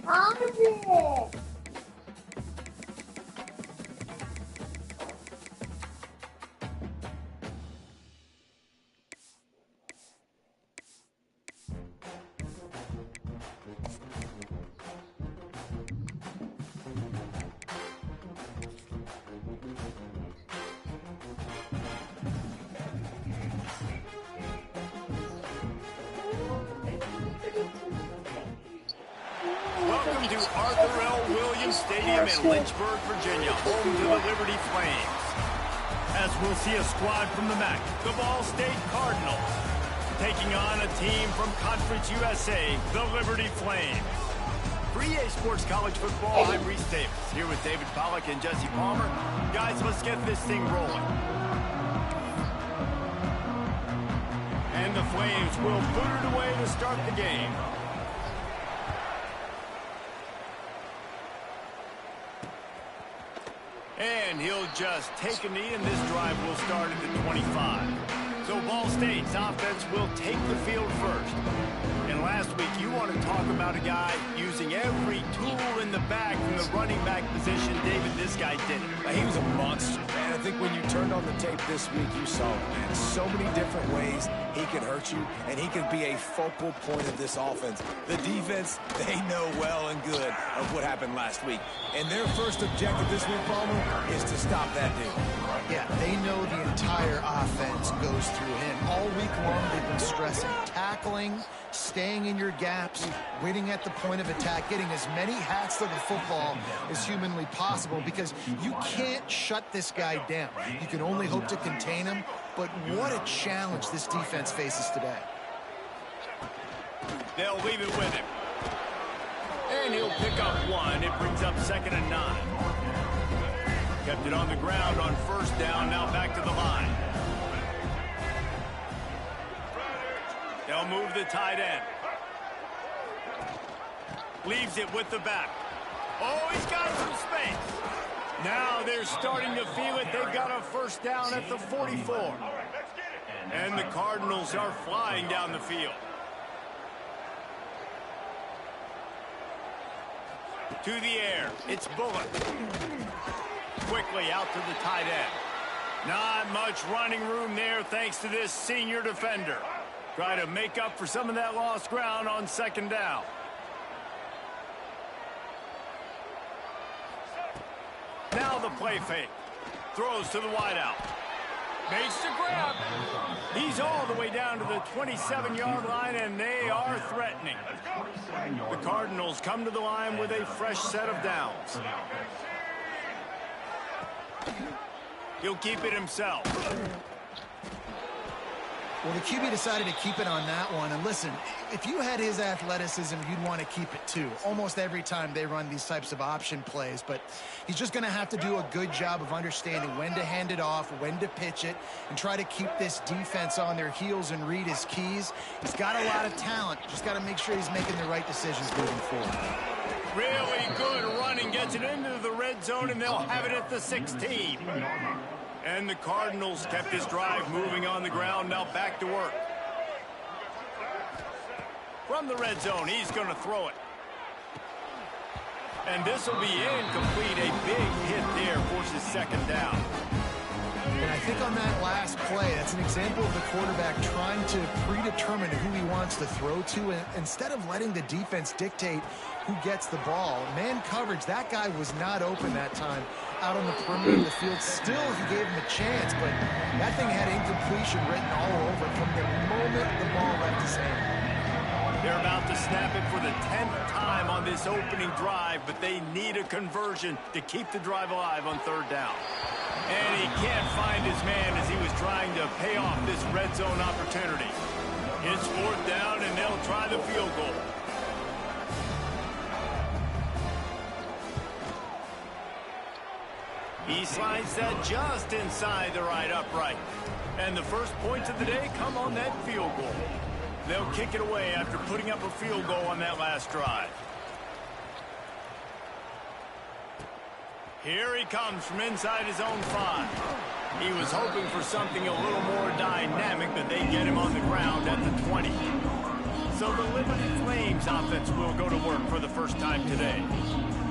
Pause it. Welcome to RIVL2 Stadium in Lynchburg, Virginia, home to the Liberty Flames. As we'll see a squad from the MAC, the Ball State Cardinals, taking on a team from Conference USA, the Liberty Flames. For EA Sports College Football, I'm Reese Davis, here with David Pollack and Jesse Palmer. Guys, let's get this thing rolling. And the Flames will boot it away to start the game. And he'll just take a knee, and this drive will start at the 25. So Ball State's offense will take the field first. And last week, you want to talk about a guy using every tool in the bag from the running back position. David, this guy did it. He was a monster, man. I think when you turned on the tape this week, you saw it, man. So many different ways he can hurt you, and he can be a focal point of this offense. The defense, they know well and good of what happened last week. And their first objective this week, Palmer, is to stop that dude. Yeah, they know the entire offense goes through him. All week long, they've been stressing tackling, staying in your gaps, waiting at the point of attack, getting as many hats to the football as humanly possible, because you can't shut this guy down. You can only hope to contain him, but what a challenge this defense faces today. They'll leave it with him. And he'll pick up one. It brings up 2nd and 9. Kept it on the ground on 1st down, now back to the line. They'll move the tight end. Leaves it with the back. Oh, he's got some space. Now they're starting to feel it. They've got a 1st down at the 44. And the Cardinals are flying down the field. To the air, it's Bullock. Quickly out to the tight end. Not much running room there thanks to this senior defender. Try to make up for some of that lost ground on 2nd down. Now the play fake. Throws to the wideout. Makes the grab. He's all the way down to the 27-yard line, and they are threatening. The Cardinals come to the line with a fresh set of downs. He'll keep it himself. Well, the QB decided to keep it on that one. And listen, if you had his athleticism, you'd want to keep it too. Almost every time they run these types of option plays. But he's just going to have to do a good job of understanding when to hand it off, when to pitch it, and try to keep this defense on their heels and read his keys. He's got a lot of talent. Just got to make sure he's making the right decisions moving forward. Really good running. Gets it into the red zone, and they'll have it at the 16. And the Cardinals kept this drive moving on the ground. Now back to work. From the red zone, he's going to throw it. And this will be incomplete. A big hit there, forces 2nd down. And I think on that last play, that's an example of the quarterback trying to predetermine who he wants to throw to, and instead of letting the defense dictate who gets the ball. Man coverage, that guy was not open that time out on the perimeter of the field. Still, he gave him a chance, but that thing had incompletion written all over it from the moment the ball left his hand. They're about to snap it for the 10th time on this opening drive, but they need a conversion to keep the drive alive on 3rd down. And he can't find his man as he was trying to pay off this red zone opportunity. It's 4th down, and they'll try the field goal. He slides that just inside the right upright. And the first points of the day come on that field goal. They'll kick it away after putting up a field goal on that last drive. Here he comes from inside his own 5. He was hoping for something a little more dynamic, but they get him on the ground at the 20. So the Liberty Flames offense will go to work for the first time today.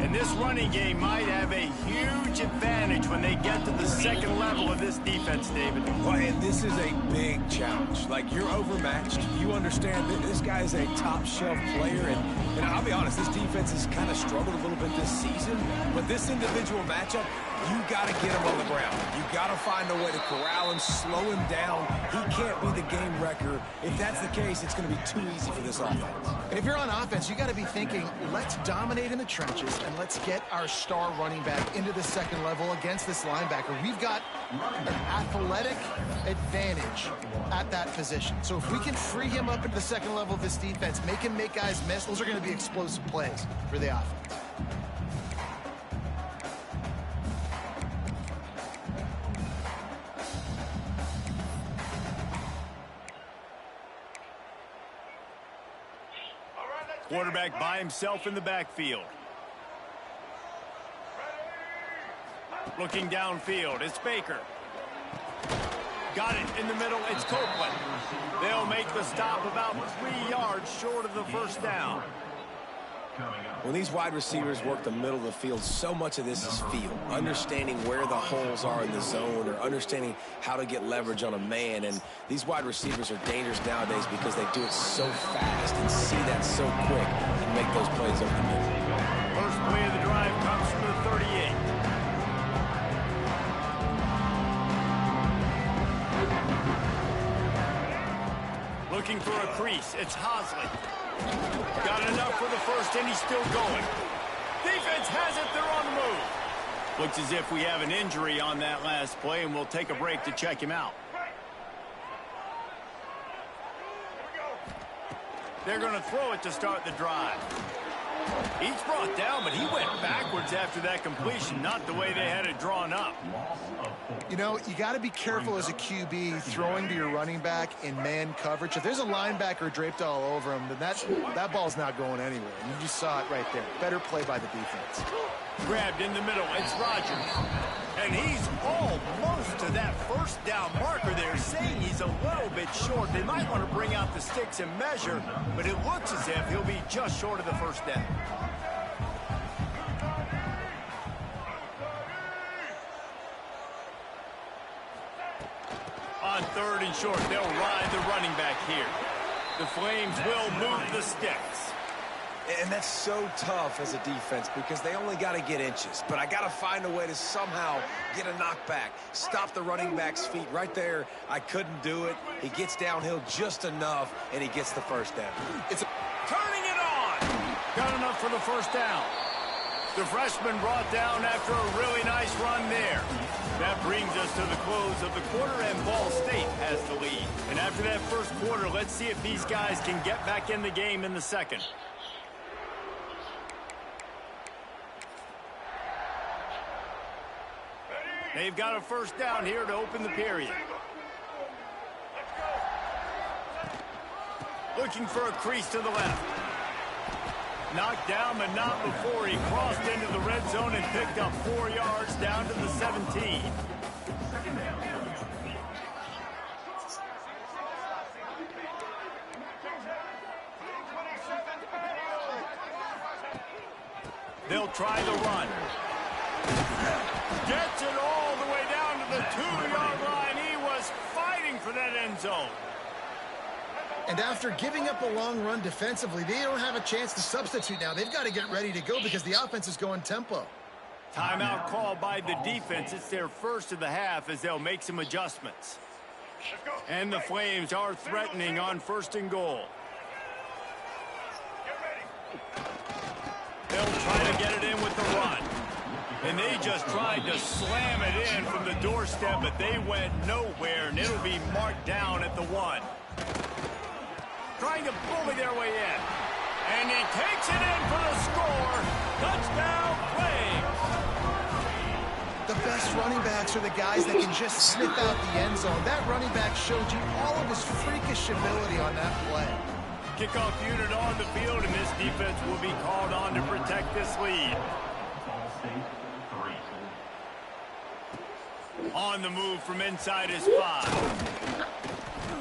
And this running game might have a huge advantage when they get to the second level of this defense, David. Well, and this is a big challenge. Like, you're overmatched. You understand that this guy is a top-shelf player. And I'll be honest, this defense has kind of struggled a little bit this season. But this individual matchup, you got to get him on the ground. You got to find a way to corral him, slow him down. He can't be the game wrecker. If that's the case, it's going to be too easy for this offense. And if you're on offense, you got to be thinking, let's dominate in the trenches and let's get our star running back into the second level against this linebacker. We've got an athletic advantage at that position. So if we can free him up into the second level of this defense, make him make guys miss, those are going to be explosive plays for the offense. Quarterback by himself in the backfield. Looking downfield, it's Baker. Got it in the middle, it's Copeland. They'll make the stop about 3 yards short of the first down. When these wide receivers work the middle of the field, so much of this is feel. Understanding where the holes are in the zone or understanding how to get leverage on a man. And these wide receivers are dangerous nowadays because they do it so fast and see that so quick and make those plays over the middle. First play of the drive comes from the 38. Looking for a crease, it's Hosley. Got enough for the first, and he's still going. Defense has it, they're on the move. Looks as if we have an injury on that last play, and we'll take a break to check him out. They're going to throw it to start the drive. He's brought down, but he went backwards after that completion, not the way they had it drawn up. You know, you got to be careful as a QB throwing to your running back in man coverage. If there's a linebacker draped all over him, then that ball's not going anywhere. And you just saw it right there. Better play by the defense. Grabbed in the middle, it's Rogers. And he's almost to that first down marker there, saying he's a little bit short. They might want to bring out the sticks and measure, but it looks as if he'll be just short of the first down. On third and short, they'll ride the running back here. The Flames will move the sticks. And that's so tough as a defense because they only got to get inches. But I got to find a way to somehow get a knockback, stop the running back's feet right there. I couldn't do it. He gets downhill just enough, and he gets the first down. Turning it on. Got enough for the first down. The freshman brought down after a really nice run there. That brings us to the close of the quarter, and Ball State has the lead. And after that first quarter, let's see if these guys can get back in the game in the second. They've got a first down here to open the period. Looking for a crease to the left. Knocked down, but not before he crossed into the red zone and picked up 4 yards down to the 17. They'll try the run. Gets it all the way down to the 2-yard line. He was fighting for that end zone. And after giving up a long run defensively, they don't have a chance to substitute now. They've got to get ready to go because the offense is going tempo. Timeout called by the defense. It's their first of the half as they'll make some adjustments. And the Flames are threatening on first and goal. They'll try to get it in with the run. And they just tried to slam it in from the doorstep, but they went nowhere, and it'll be marked down at the 1. Trying to bully their way in. And he takes it in for the score. Touchdown, Flames. The best running backs are the guys that can just sniff out the end zone. That running back showed you all of his freakish ability on that play. Kickoff unit on the field, and this defense will be called on to protect this lead. On the move from inside his 5.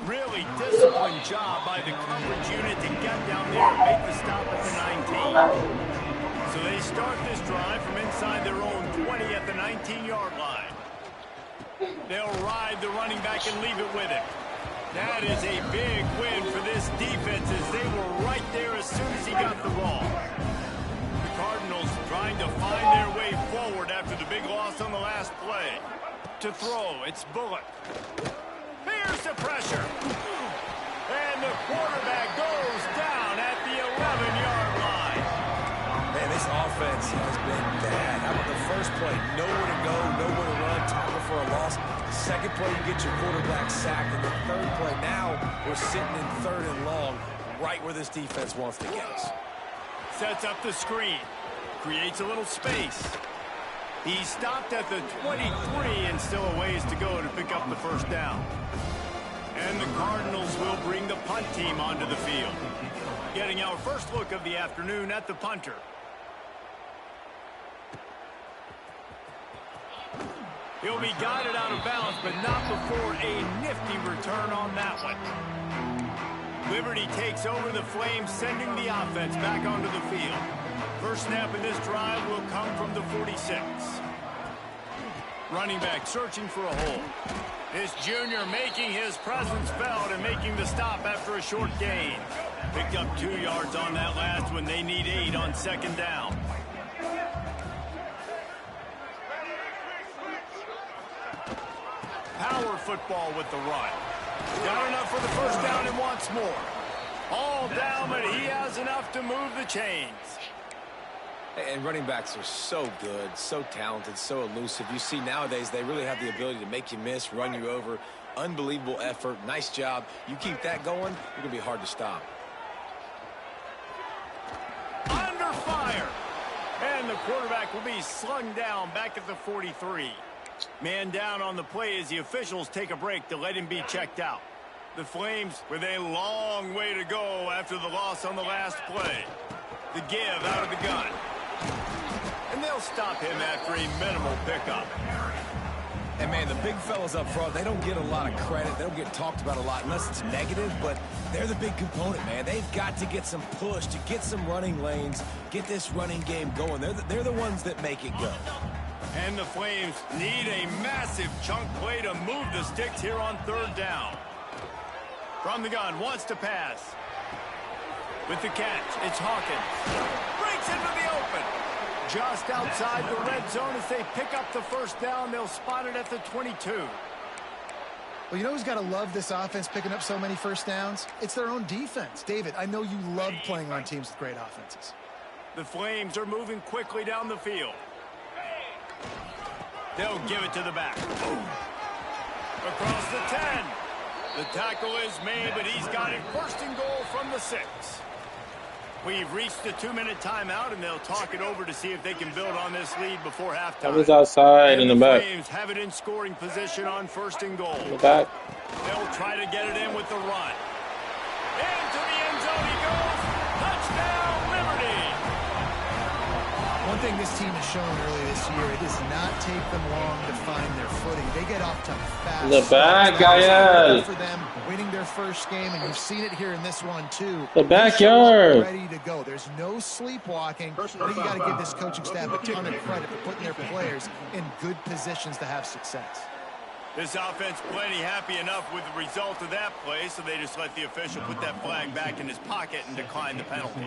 Really disciplined job by the coverage unit to get down there and make the stop at the 19. So they start this drive from inside their own 20 at the 19-yard line. They'll ride the running back and leave it with him. That is a big win for this defense as they were right there as soon as he got the ball. The Cardinals trying to find their way forward after the big loss on the last play. To throw, it's Bullock. Here's the pressure. And the quarterback goes down at the 11-yard line. Man, this offense has been bad. How about the first play? Nowhere to go, nowhere to run, tackle for a loss. The second play, you get your quarterback sacked. And the third play, now we're sitting in 3rd and long, right where this defense wants to get us. Sets up the screen. Creates a little space. He stopped at the 23 and still a ways to go to pick up the first down. And the Cardinals will bring the punt team onto the field. Getting our first look of the afternoon at the punter. He'll be guided out of bounds, but not before a nifty return on that one. Liberty takes over the Flames, sending the offense back onto the field. First snap in this drive will come from the 46. Running back searching for a hole. This junior making his presence felt and making the stop after a short gain. Picked up 2 yards on that last one. They need 8 on 2nd down. Power football with the run. Got enough for the first down and wants more. All down, but he has enough to move the chains. And running backs are so good, so talented, so elusive. You see nowadays they really have the ability to make you miss, run you over. Unbelievable effort. Nice job. You keep that going, you're going to be hard to stop. Under fire. And the quarterback will be slung down back at the 43. Man down on the play as the officials take a break to let him be checked out. The Flames with a long way to go after the loss on the last play. The give out of the gun. And they'll stop him after a minimal pickup. And, man, the big fellas up front, they don't get a lot of credit. They don't get talked about a lot unless it's negative, but they're the big component, man. They've got to get some push, to get some running lanes, get this running game going. They're the ones that make it go. And the Flames need a massive chunk play to move the sticks here on 3rd down. From the gun, wants to pass. With the catch, it's Hawkins. Breaks into the open. Just outside the red zone as they pick up the first down. They'll spot it at the 22. Well, you know who's got to love this offense picking up so many first downs? It's their own defense. David, I know you love playing on teams with great offenses. The Flames are moving quickly down the field. They'll give it to the back. Across the 10. The tackle is made, but he's got it 1st and goal from the 6. We've reached the 2-minute timeout, and they'll talk it over to see if they can build on this lead before halftime. That was outside in the back. Flames have it in scoring position on 1st and goal. In the back. They'll try to get it in with the run. Into the end zone he goes. Touchdown, Liberty. One thing this team has shown early this year, it does not take them long to find their footing. They get off to fast. The back, Gael. For them, winning their first game, and you've seen it here in this one too. The backyard. Ready to go. There's no sleepwalking. I think you got to give this coaching staff a ton of credit for putting their players in good positions to have success. This offense plenty happy enough with the result of that play, so they just let the official put that flag back in his pocket and decline the penalty.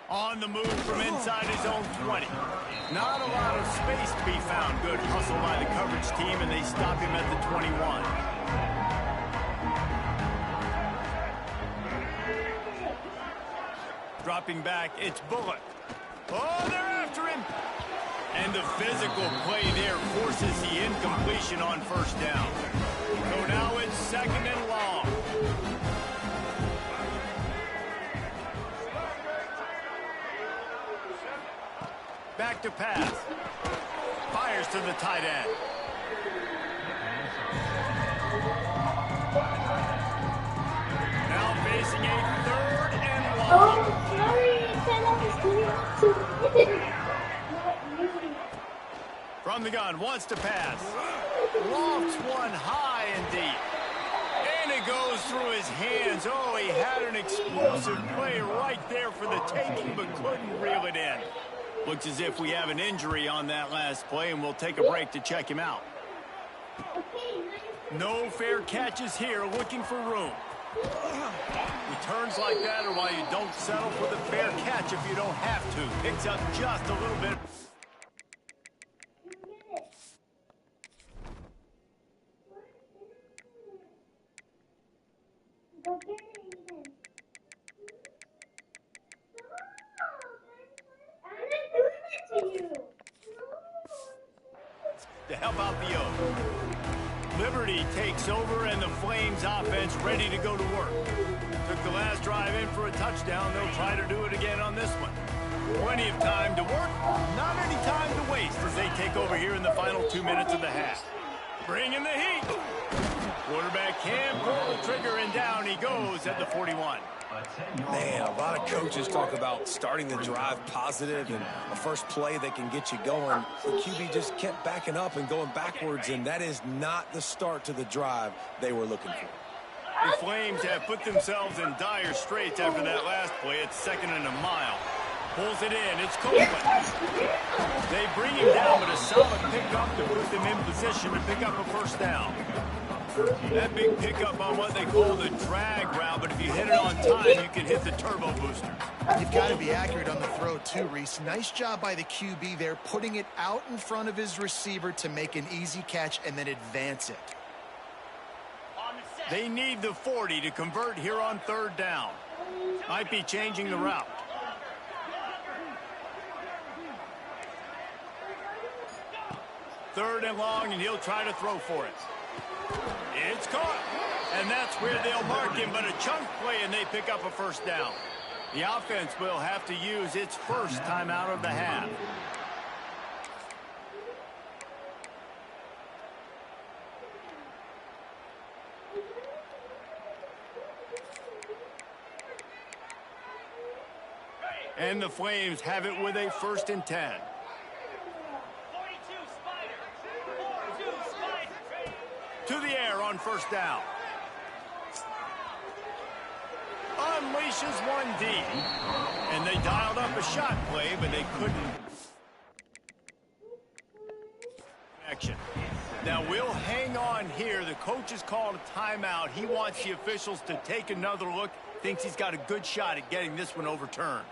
On the move from inside his own 20. Not a lot of space to be found. Good hustle by the coverage team, and they stop him at the 21. Dropping back, it's Bullock. Oh, they're after him. And the physical play there forces the incompletion on 1st down. So now it's 2nd and long. Back to pass. Fires to the tight end. Now facing a 3rd and long. From the gun, wants to pass. Lofts one high and deep. And it goes through his hands. Oh, he had an explosive play right there for the taking, but couldn't reel it in. Looks as if we have an injury on that last play, and we'll take a break to check him out. No fair catches here, looking for room. Returns like that are why you don't settle for the fair catch if you don't have to. Picks up just a little bit. To help out the O. Liberty takes over and the Flames offense ready to go to work. Took the last drive in for a touchdown. They'll try to do it again on this one. Plenty of time to work, not any time to waste as they take over here in the final 2 minutes of the half. Bringing the heat. Quarterback can pull the trigger and down he goes at the 41. Man, a lot of coaches talk about starting the drive positive and a first play that can get you going. The QB just kept backing up and going backwards, and that is not the start to the drive they were looking for. The Flames have put themselves in dire straits after that last play. It's 2nd and a mile. Pulls it in. It's Copeland. They bring him down, but a solid pickup to put them in position to pick up a first down. That big pickup on what they call the drag route, but if you hit it on time, you can hit the turbo booster. You've got to be accurate on the throw too, Reese. Nice job by the QB there, putting it out in front of his receiver to make an easy catch and then advance it. They need the 40 to convert here on 3rd down. Might be changing the route. Third and long, and he'll try to throw for it. It's caught, and that's where they'll mark him, but a chunk play, and they pick up a first down. The offense will have to use its first timeout of the half. And the Flames have it with a 1st and 10. To the air on 1st down. Unleashes one deep. And they dialed up a shot play, but they couldn't. Action. Now we'll hang on here. The coach has called a timeout. He wants the officials to take another look. Thinks he's got a good shot at getting this one overturned.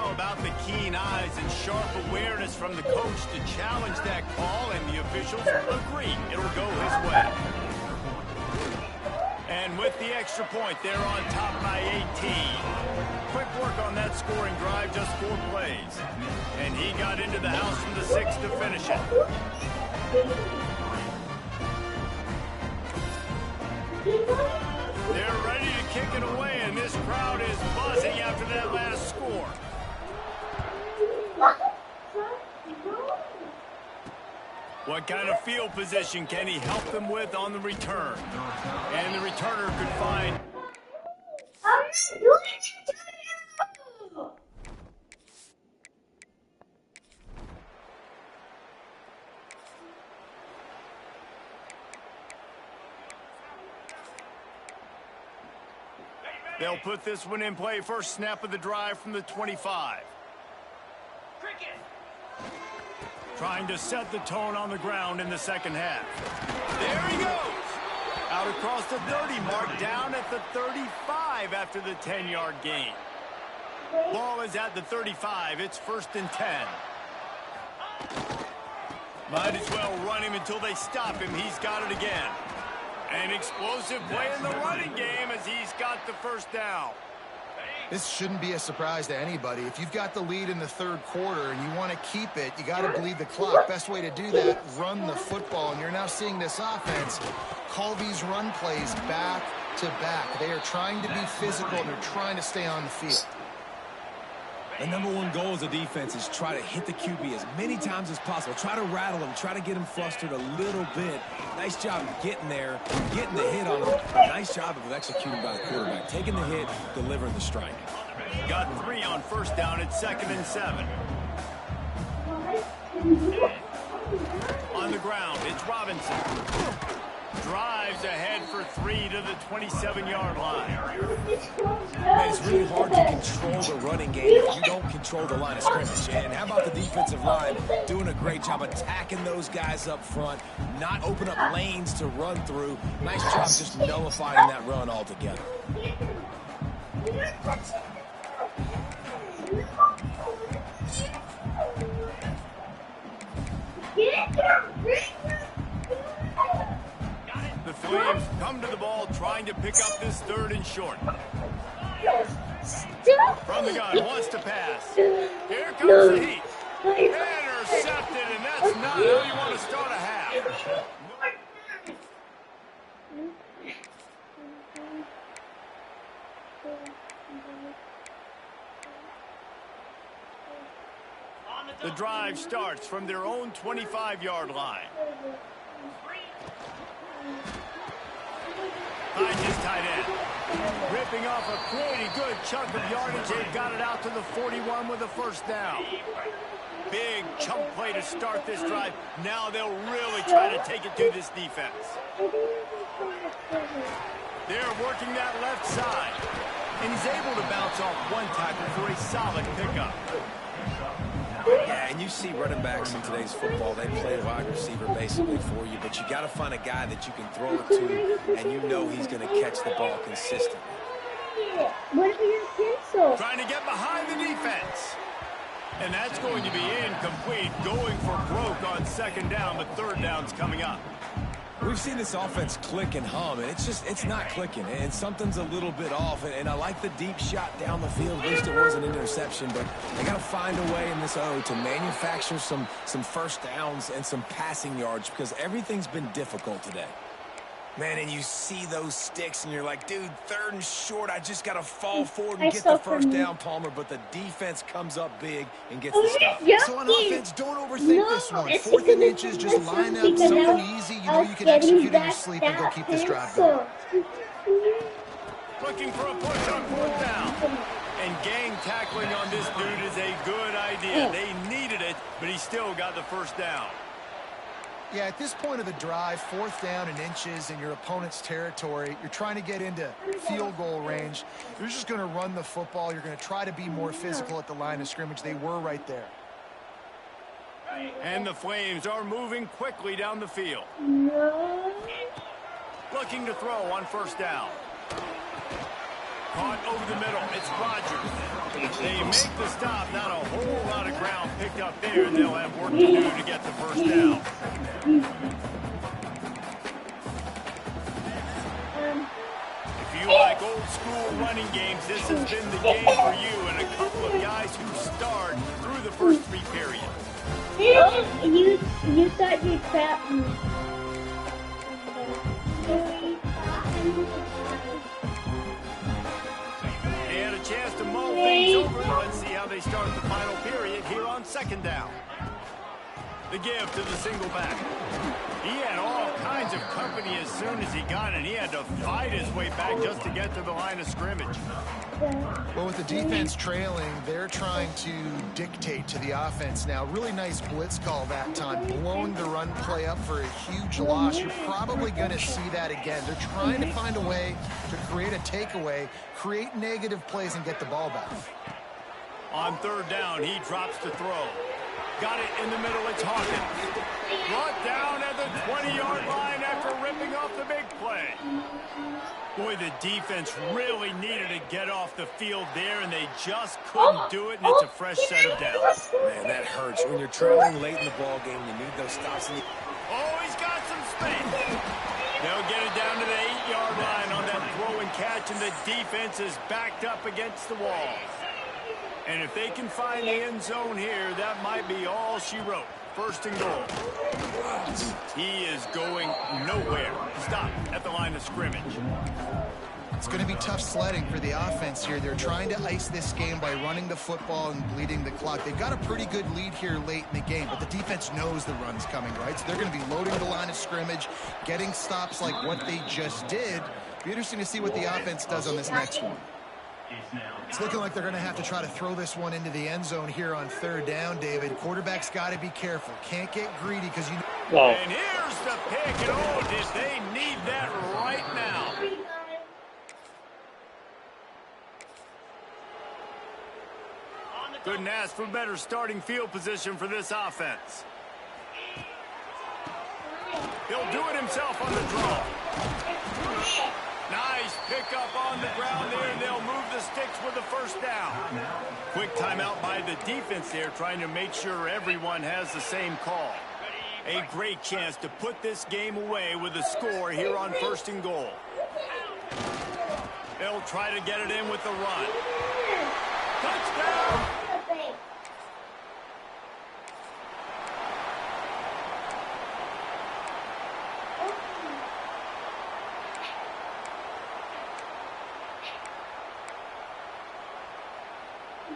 About the keen eyes and sharp awareness from the coach to challenge that call, and the officials agree it'll go his way. And with the extra point, they're on top by 18. Quick work on that scoring drive, just 4 plays. And he got into the house from the 6 to finish it. They're ready to kick it away, and this crowd is buzzing after that last score. What kind of field position can he help them with on the return? And the returner could find... They'll put this one in play. First snap of the drive from the 25. Trying to set the tone on the ground in the 2nd half. There he goes. Out across the 30 mark, down at the 35 after the 10-yard gain. Ball is at the 35. It's 1st and 10. Might as well run him until they stop him. He's got it again. An explosive play in the running game as he's got the first down. This shouldn't be a surprise to anybody. If you've got the lead in the 3rd quarter and you want to keep it, you got to bleed the clock. Best way to do that, run the football. And you're now seeing this offense call these run plays back to back. They are trying to be physical, and they're trying to stay on the field. The #1 goal as a defense is try to hit the QB as many times as possible. Try to rattle him. Try to get him flustered a little bit. Nice job getting there, getting the hit on him. Nice job of executing by the quarterback. Taking the hit, delivering the strike. Got 3 on first down at 2nd and 7. On the ground, it's Robinson. Drives ahead for 3 to the 27-yard line. Man, it's really hard to control the running game if you don't control the line of scrimmage. And how about the defensive line doing a great job attacking those guys up front, not open up lanes to run through. Nice job just nullifying that run altogether. The Flames come to the ball trying to pick up this 3rd and short. From the gun, wants to pass. Here comes the heat. Intercepted, and that's not how you want to start a half. The drive starts from their own 25-yard line. Finds his tight end. Ripping off a pretty good chunk of yardage. They've got it out to the 41 with a first down. Big chunk play to start this drive. Now they'll really try to take it to this defense. They're working that left side. And he's able to bounce off one tackle for a solid pickup. Yeah, and you see running backs in today's football, they play wide receiver basically for you, but you got to find a guy that you can throw it to, and you know he's going to catch the ball consistently. Trying to get behind the defense. And that's going to be incomplete, going for broke on 2nd down, but 3rd down's coming up. We've seen this offense click and hum, and it's not clicking, and something's a little bit off, and I like the deep shot down the field. At least it was an interception, but they got to find a way in this O to manufacture some first downs and some passing yards because everything's been difficult today. Man, and you see those sticks, and you're like, dude, 3rd and short, I just got to fall forward and get the first down, Palmer, but the defense comes up big and gets the stop. So on offense, don't overthink this one. 4th and inches, just line up something easy. You know you can execute in your sleep and go keep this drive going. Looking for a push on 4th down. And gang tackling on this dude is a good idea. They needed it, but he still got the first down. Yeah, at this point of the drive, 4th down and inches in your opponent's territory, you're trying to get into field goal range. You're just going to run the football. You're going to try to be more physical at the line of scrimmage. They were right there. And the Flames are moving quickly down the field. Looking to throw on 1st down. Caught over the middle. It's Rodgers. They make the stop. Not a whole lot of ground picked up there, and they'll have work to do to get the first down. If you like old school running games, this has been the game for you, and a couple of guys who starred through the first 3 periods. You thought you'd trap me. They had a chance to mull things over. Let's see how they start the final period here on 2nd down. The give to the single back. He had all kinds of company as soon as he got it. He had to fight his way back just to get to the line of scrimmage. Well, with the defense trailing, they're trying to dictate to the offense now. Really nice blitz call that time, blowing the run play up for a huge loss. You're probably going to see that again. They're trying to find a way to create a takeaway, create negative plays, and get the ball back. On 3rd down, he drops to throw. Got it in the middle, it's Hawkins. Brought down at the 20-yard line after ripping off the big play. Boy, the defense really needed to get off the field there, and they just couldn't do it, and it's a fresh set of downs. Man, that hurts. When you're trailing late in the ball game, you need those stops. Oh, he's got some space. They'll get it down to the 8-yard line on that throw and catch, and the defense is backed up against the wall. And if they can find the end zone here, that might be all she wrote. 1st and goal. He is going nowhere. Stop at the line of scrimmage. It's going to be tough sledding for the offense here. They're trying to ice this game by running the football and bleeding the clock. They've got a pretty good lead here late in the game, but the defense knows the run's coming, right? So they're going to be loading the line of scrimmage, getting stops like what they just did. Be interesting to see what the offense does on this next one. It's looking like they're going to have to try to throw this one into the end zone here on third down, David. Quarterback's got to be careful. Can't get greedy because you... Wow. And here's the pick, and oh, did they need that right now. Couldn't ask for better starting field position for this offense. He'll do it himself on the draw. Nice pickup on the ground there, and they'll move the sticks with the first down. Quick timeout by the defense there, trying to make sure everyone has the same call. A great chance to put this game away with a score here on 1st and goal. They'll try to get it in with the run. Touchdown!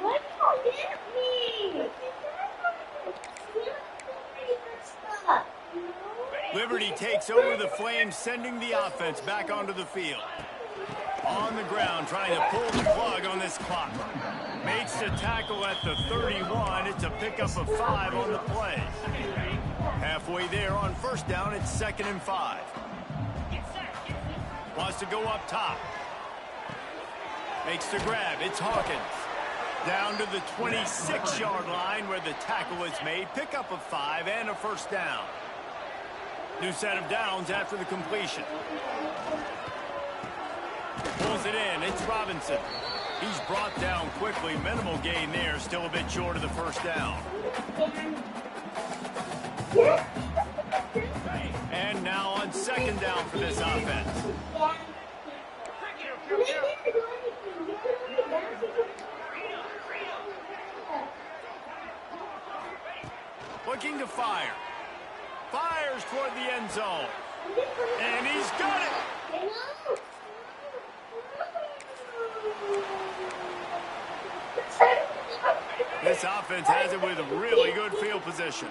What you hit me? Liberty takes over the Flames, sending the offense back onto the field. On the ground, trying to pull the plug on this clock. Makes the tackle at the 31. It's a pickup of 5 on the play. Halfway there on 1st down, it's 2nd and 5. Wants to go up top. Makes the grab. It's Hawkins. Down to the 26-yard line where the tackle is made. Pickup of 5 and a 1st down. New set of downs after the completion. Pulls it in. It's Robinson. He's brought down quickly. Minimal gain there. Still a bit short of the 1st down. And now on 2nd down for this offense. Looking to fire. Fires toward the end zone. And he's got it. This offense has it with really good field position.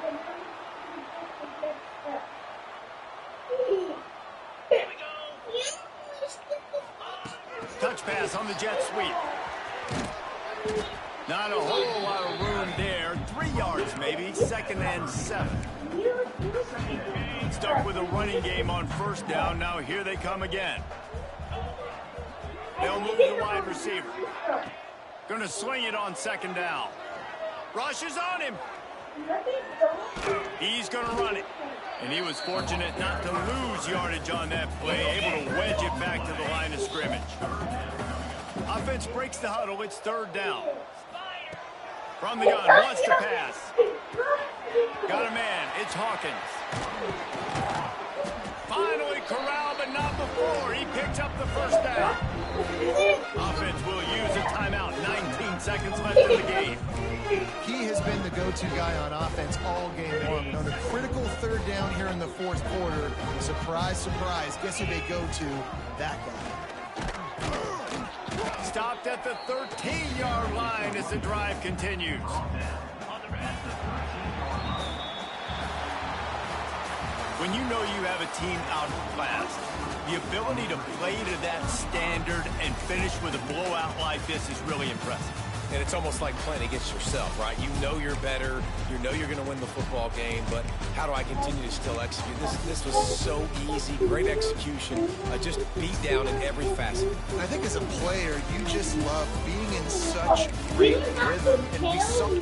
Touch pass on the jet sweep. Not a whole lot of room there. 3 yards maybe. 2nd and 7. Stuck with a running game on 1st down. Now here they come again. They'll move the wide receiver. Going to swing it on 2nd down. Rushes on him. He's going to run it. And he was fortunate not to lose yardage on that play, able to wedge it back to the line of scrimmage. Offense breaks the huddle. It's 3rd down. From the gun, wants to pass. Got a man. It's Hawkins. Finally corralled, but not before. He picks up the 1st down. Offense will use a timeout. 19 seconds left in the game. He has been the go-to guy on offense all game long. On a critical 3rd down here in the 4th quarter, surprise, surprise, guess who they go to? That guy. Stopped at the 13-yard line as the drive continues. When you know you have a team outclassed, the ability to play to that standard and finish with a blowout like this is really impressive. And it's almost like playing against yourself, right? You know you're better. You know you're going to win the football game, but how do I continue to still execute? This was so easy. Great execution. Just beat down in every facet. I think as a player, you just love being in such great rhythm and be so...